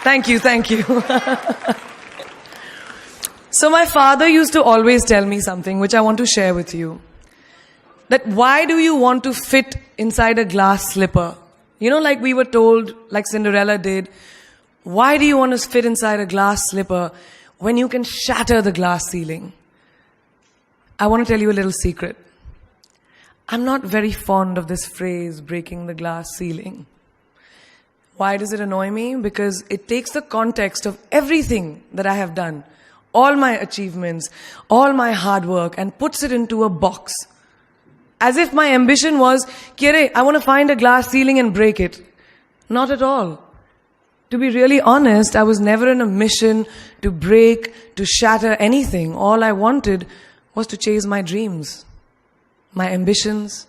Thank you, thank you. So my father used to always tell me something which I want to share with you. That why do you want to fit inside a glass slipper? You know, like we were told, like Cinderella did, why do you want to fit inside a glass slipper when you can shatter the glass ceiling? I want to tell you a little secret. I'm not very fond of this phrase, breaking the glass ceiling. Why does it annoy me? Because it takes the context of everything that I have done, all my achievements, all my hard work, and puts it into a box. As if my ambition was, Kire, I want to find a glass ceiling and break it. Not at all. To be really honest, I was never in a mission to break, to shatter anything. All I wanted was to chase my dreams, my ambitions.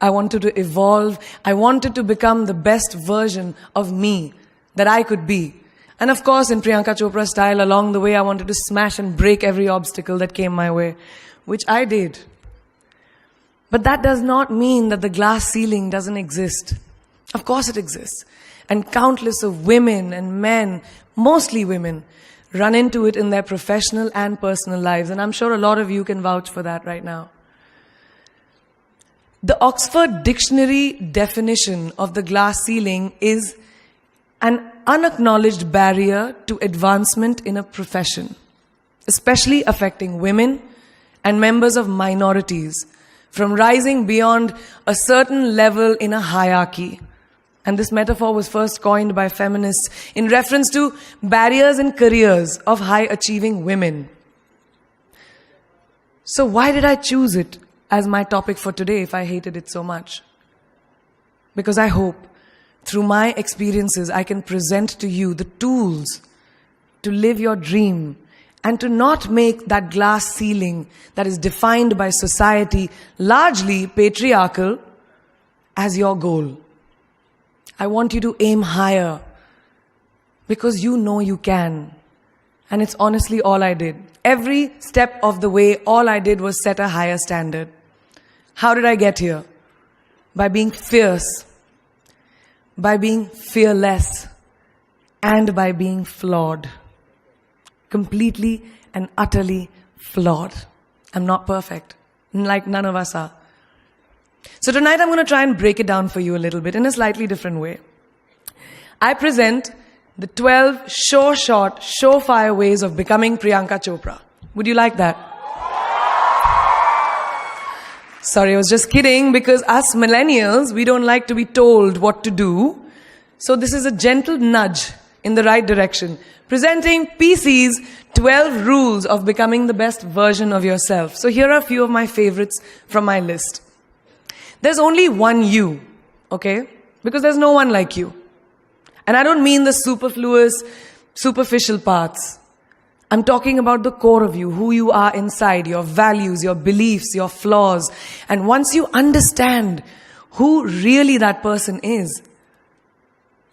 I wanted to evolve. I wanted to become the best version of me that I could be. And of course, in Priyanka Chopra style, along the way, I wanted to smash and break every obstacle that came my way, which I did. But that does not mean that the glass ceiling doesn't exist. Of course it exists. And countless of women and men, mostly women, run into it in their professional and personal lives. And I'm sure a lot of you can vouch for that right now. The Oxford Dictionary definition of the glass ceiling is an unacknowledged barrier to advancement in a profession, especially affecting women and members of minorities, from rising beyond a certain level in a hierarchy. And this metaphor was first coined by feminists in reference to barriers in careers of high-achieving women. So why did I choose it as my topic for today if I hated it so much? Because I hope through my experiences I can present to you the tools to live your dream and to not make that glass ceiling that is defined by society, largely patriarchal, as your goal. I want you to aim higher because you know you can. And it's honestly all I did. Every step of the way, all I did was set a higher standard. How did I get here? By being fierce, by being fearless, and by being flawed. Completely and utterly flawed. I'm not perfect, like none of us are. So tonight I'm going to try and break it down for you a little bit in a slightly different way. I present the 12 short, surefire ways of becoming Priyanka Chopra. Would you like that? Sorry, I was just kidding, because us millennials, we don't like to be told what to do. So this is a gentle nudge in the right direction. Presenting PC's 12 rules of becoming the best version of yourself. So here are a few of my favorites from my list. There's only one you, okay? Because there's no one like you. And I don't mean the superfluous, superficial parts. I'm talking about the core of you, who you are inside, your values, your beliefs, your flaws. And once you understand who really that person is,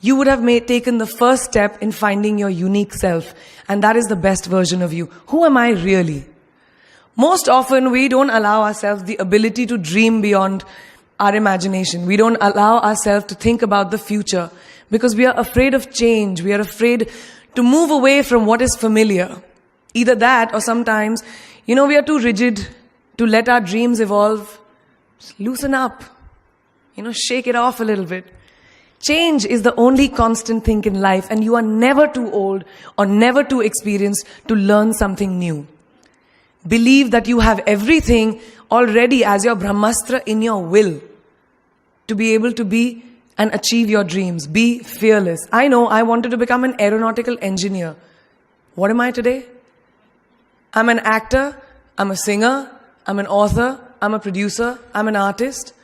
you would have taken the first step in finding your unique self. And that is the best version of you. Who am I really? Most often, we don't allow ourselves the ability to dream beyond our imagination. We don't allow ourselves to think about the future because we are afraid of change. We are afraid to move away from what is familiar. Either that or sometimes, we are too rigid to let our dreams evolve. Just loosen up. Shake it off a little bit. Change is the only constant thing in life, and you are never too old or never too experienced to learn something new. Believe that you have everything already as your Brahmastra in your will to be able to be and achieve your dreams. Be fearless. I know I wanted to become an aeronautical engineer. What am I today? I'm an actor, I'm a singer, I'm an author, I'm a producer, I'm an artist.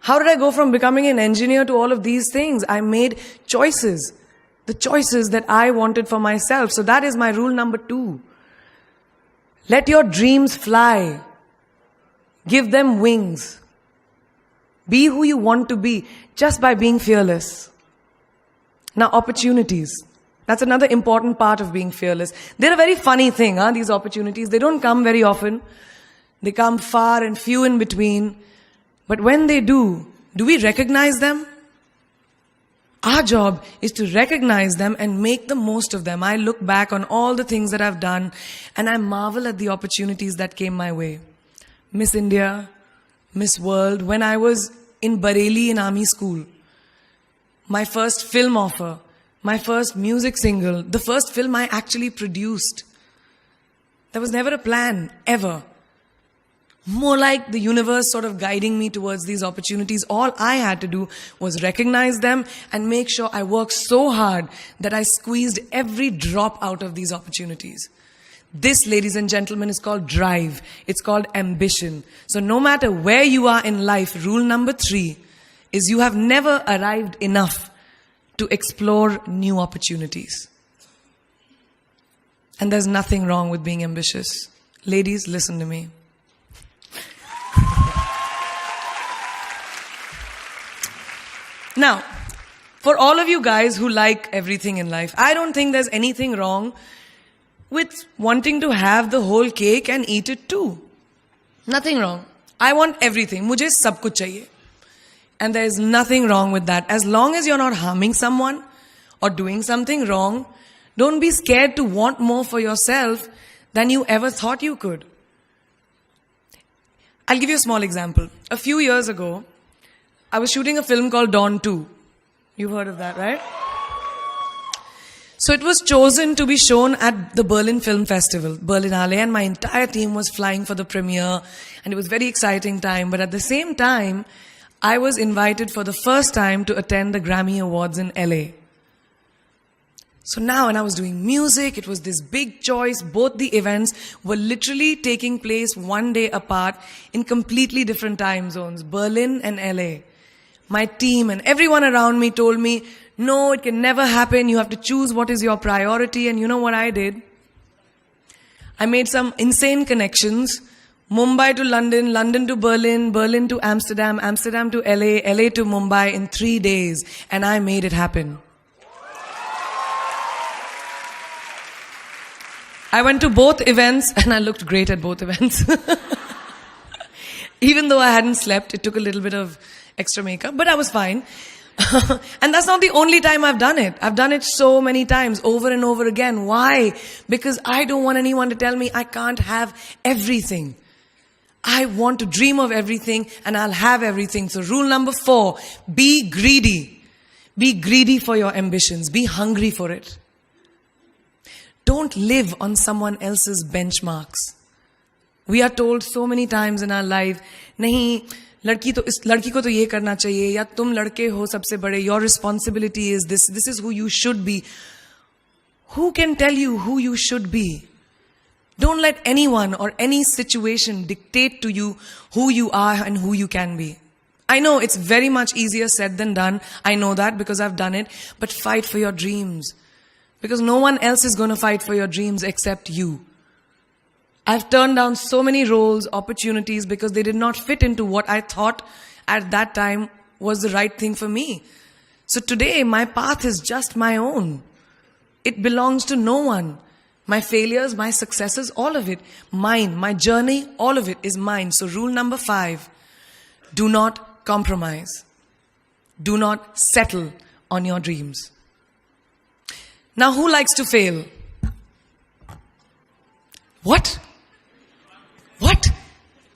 How did I go from becoming an engineer to all of these things? I made choices. The choices that I wanted for myself. So that is my rule number 2. Let your dreams fly. Give them wings. Be who you want to be just by being fearless. Now, opportunities. That's another important part of being fearless. They're a very funny thing, these opportunities. They don't come very often. They come far and few in between. But when they do we recognize them? Our job is to recognize them and make the most of them. I look back on all the things that I've done and I marvel at the opportunities that came my way. Miss India, Miss World, when I was in Bareilly in army school, my first film offer, my first music single, the first film I actually produced. There was never a plan, ever. More like the universe sort of guiding me towards these opportunities. All I had to do was recognize them and make sure I worked so hard that I squeezed every drop out of these opportunities. This, ladies and gentlemen, is called drive. It's called ambition. So no matter where you are in life, rule number 3 is you have never arrived enough to explore new opportunities. And there's nothing wrong with being ambitious. Ladies, listen to me. Now, for all of you guys who like everything in life, I don't think there's anything wrong with wanting to have the whole cake and eat it too. Nothing wrong. I want everything. Mujhe sab kuch chahiye. And there is nothing wrong with that. As long as you're not harming someone or doing something wrong, don't be scared to want more for yourself than you ever thought you could. I'll give you a small example. A few years ago, I was shooting a film called Dawn 2. You've heard of that, right? So it was chosen to be shown at the Berlin Film Festival, Berlinale, and my entire team was flying for the premiere, and it was a very exciting time. But at the same time, I was invited for the first time to attend the Grammy Awards in LA. So now when I was doing music, it was this big choice. Both the events were literally taking place one day apart in completely different time zones, Berlin and LA. My team and everyone around me told me, no, it can never happen. You have to choose what is your priority. And you know what I did? I made some insane connections. Mumbai to London, London to Berlin, Berlin to Amsterdam, Amsterdam to LA, LA to Mumbai in 3 days. And I made it happen. I went to both events and I looked great at both events. Even though I hadn't slept, it took a little bit of extra makeup, but I was fine. And that's not the only time I've done it. I've done it so many times, over and over again. Why? Because I don't want anyone to tell me I can't have everything. I want to dream of everything and I'll have everything. So rule number 4, be greedy. Be greedy for your ambitions. Be hungry for it. Don't live on someone else's benchmarks. We are told so many times in our life, nahi, लड़की को तो ये करना चाहिए, या तुम लड़के हो सबसे बड़े, your responsibility is this is who you should be. Who can tell you who you should be? Don't let anyone or any situation dictate to you who you are and who you can be. I know it's very much easier said than done. I know that because I've done it. But fight for your dreams. Because no one else is going to fight for your dreams except you. I've turned down so many roles, opportunities, because they did not fit into what I thought at that time was the right thing for me. So today, my path is just my own. It belongs to no one. My failures, my successes, all of it, mine. My journey, all of it is mine. So rule number 5, do not compromise. Do not settle on your dreams. Now, who likes to fail? What? What?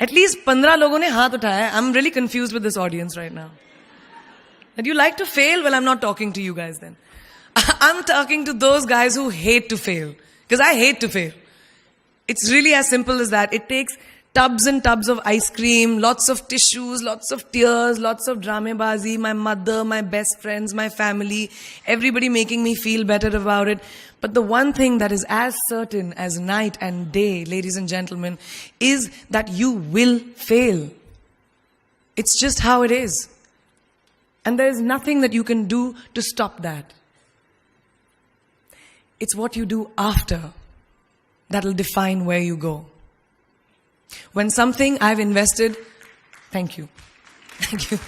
At least 15 logon ne haath uthaya. I'm really confused with this audience right now. That you like to fail? Well, I'm not talking to you guys then. I'm talking to those guys who hate to fail. Because I hate to fail. It's really as simple as that. It takes tubs and tubs of ice cream, lots of tissues, lots of tears, lots of dramebazi, my mother, my best friends, my family, everybody making me feel better about it. But the one thing that is as certain as night and day, ladies and gentlemen, is that you will fail. It's just how it is. And there is nothing that you can do to stop that. It's what you do after that'll define where you go. When something I've invested, thank you. Thank you.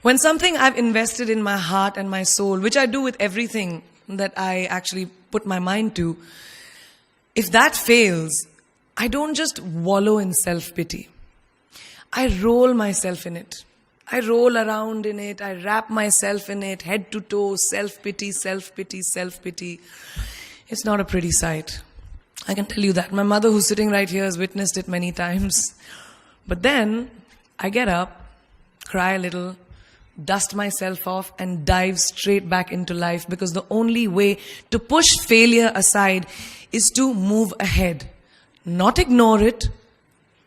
When something I've invested in my heart and my soul, which I do with everything that I actually put my mind to, if that fails, I don't just wallow in self-pity. I roll myself in it. I roll around in it. I wrap myself in it, head to toe, self-pity, self-pity, self-pity. It's not a pretty sight. I can tell you that. My mother, who's sitting right here, has witnessed it many times. But then I get up, cry a little, dust myself off, and dive straight back into life, because the only way to push failure aside is to move ahead. Not ignore it,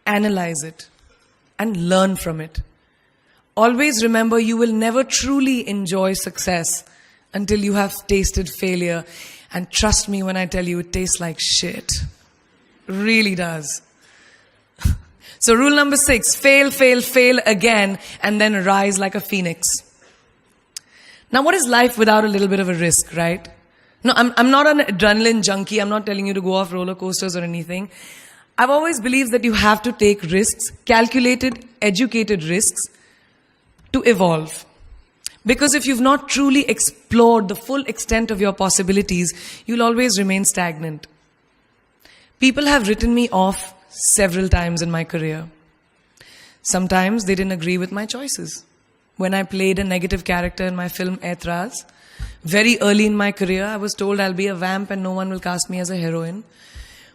analyze it, and learn from it. Always remember, you will never truly enjoy success until you have tasted failure. And trust me when I tell you, it tastes like shit. Really does. So rule number 6, fail, fail, fail again, and then rise like a phoenix. Now, what is life without a little bit of a risk, right? No, I'm not an adrenaline junkie. I'm not telling you to go off roller coasters or anything. I've always believed that you have to take risks, calculated, educated risks, to evolve. Because if you've not truly explored the full extent of your possibilities, you'll always remain stagnant. People have written me off several times in my career. Sometimes they didn't agree with my choices. When I played a negative character in my film Aitraz, very early in my career, I was told I'll be a vamp and no one will cast me as a heroine.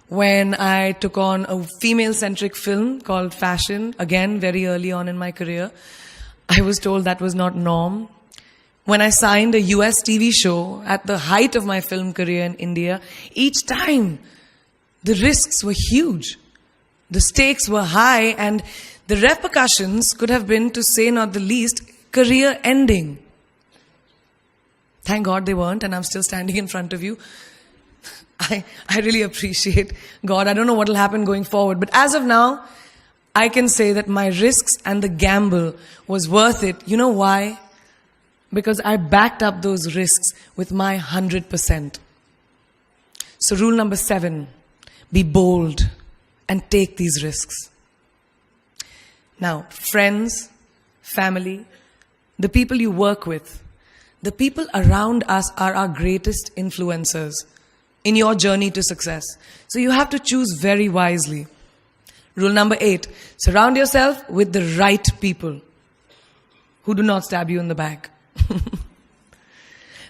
When I took on a female-centric film called Fashion, again, very early on in my career, I was told that was not norm. When I signed a US TV show at the height of my film career in India, each time the risks were huge. The stakes were high, and the repercussions could have been, to say not the least, career ending. Thank God they weren't, and I'm still standing in front of you. I really appreciate God. I don't know what will happen going forward, but as of now, I can say that my risks and the gamble was worth it. You know why? Because I backed up those risks with my 100%. So rule number 7, be bold and take these risks. Now, friends, family, the people you work with, the people around us are our greatest influencers in your journey to success. So you have to choose very wisely. Rule number 8, surround yourself with the right people who do not stab you in the back.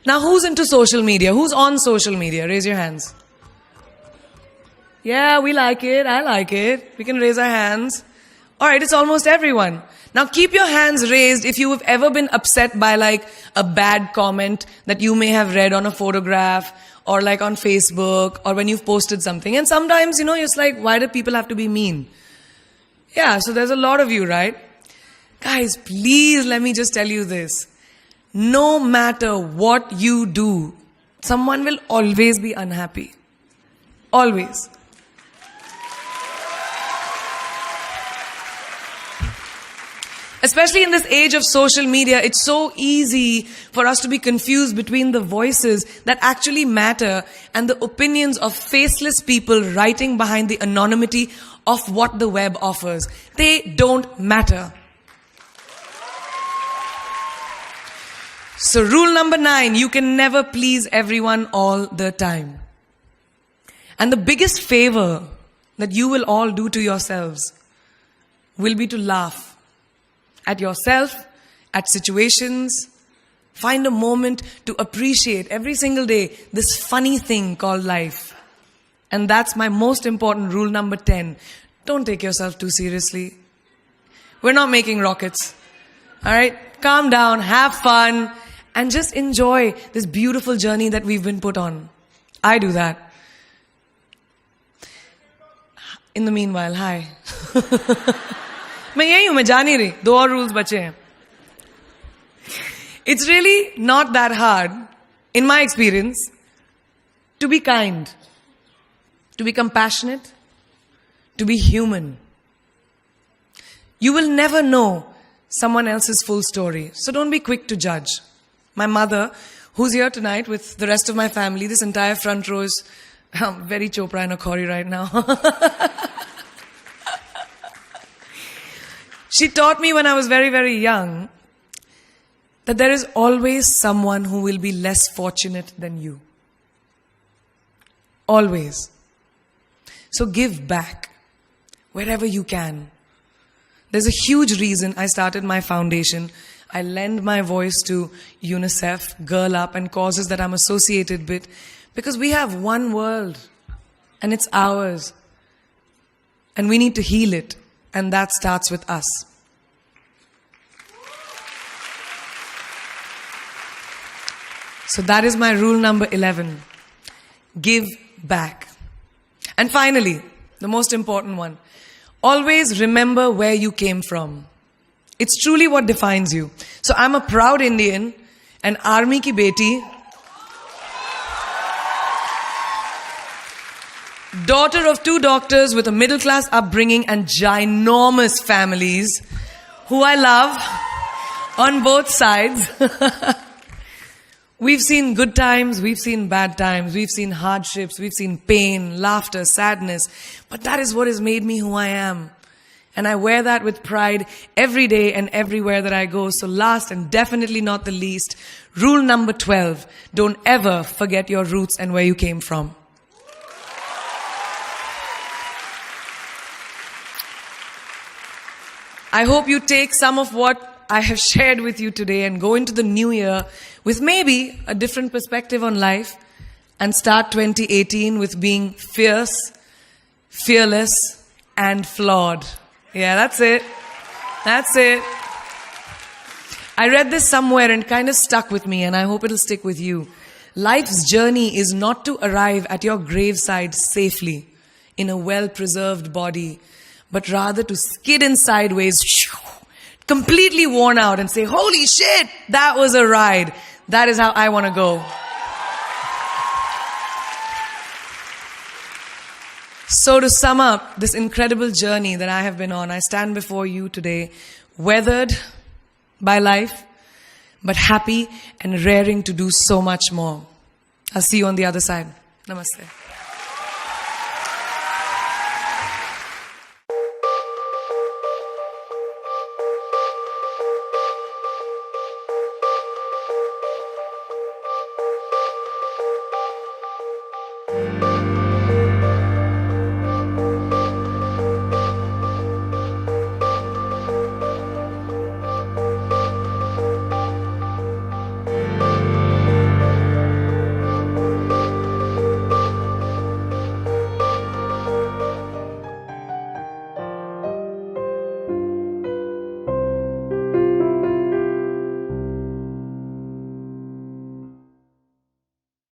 Now, who's into social media? Who's on social media? Raise your hands. Yeah, we like it. I like it. We can raise our hands. All right, it's almost everyone. Now, keep your hands raised if you have ever been upset by like a bad comment that you may have read on a photograph or like on Facebook or when you've posted something. And sometimes, you're just like, why do people have to be mean? Yeah, so there's a lot of you, right? Guys, please let me just tell you this. No matter what you do, someone will always be unhappy. Always. Especially in this age of social media, it's so easy for us to be confused between the voices that actually matter and the opinions of faceless people writing behind the anonymity of what the web offers. They don't matter. So rule number 9, you can never please everyone all the time. And the biggest favor that you will all do to yourselves will be to laugh at yourself, at situations. Find a moment to appreciate every single day this funny thing called life. And that's my most important rule number 10. Don't take yourself too seriously. We're not making rockets. All right? Calm down, have fun, and just enjoy this beautiful journey that we've been put on. I do that. In the meanwhile, hi. मैं यही हूँ, मैं जा नहीं रही. 2 और rules बचे हैं. It's really not that hard, in my experience, to be kind, to be compassionate, to be human. You will never know someone else's full story, so don't be quick to judge. My mother, who's here tonight with the rest of my family, this entire front row is very Chopra and a Khori right now. She taught me when I was very, very young that there is always someone who will be less fortunate than you. Always. So give back wherever you can. There's a huge reason I started my foundation. I lend my voice to UNICEF, Girl Up, and causes that I'm associated with, because we have one world, and it's ours. And we need to heal it, and that starts with us. So that is my rule number 11. Give back. And finally, the most important one. Always remember where you came from. It's truly what defines you. So I'm a proud Indian, an army ki beti, daughter of 2 doctors with a middle-class upbringing and ginormous families, who I love on both sides. We've seen good times, we've seen bad times, we've seen hardships, we've seen pain, laughter, sadness. But that is what has made me who I am. And I wear that with pride every day and everywhere that I go. So last and definitely not the least, rule number 12. Don't ever forget your roots and where you came from. I hope you take some of what I have shared with you today and go into the new year with maybe a different perspective on life and start 2018 with being fierce, fearless, and flawed. Yeah, that's it. That's it. I read this somewhere and kind of stuck with me, and I hope it'll stick with you. Life's journey is not to arrive at your graveside safely in a well-preserved body, but rather to skid in sideways, completely worn out, and say, holy shit, that was a ride. That is how I want to go. So to sum up this incredible journey that I have been on, I stand before you today, weathered by life, but happy and raring to do so much more. I'll see you on the other side. Namaste.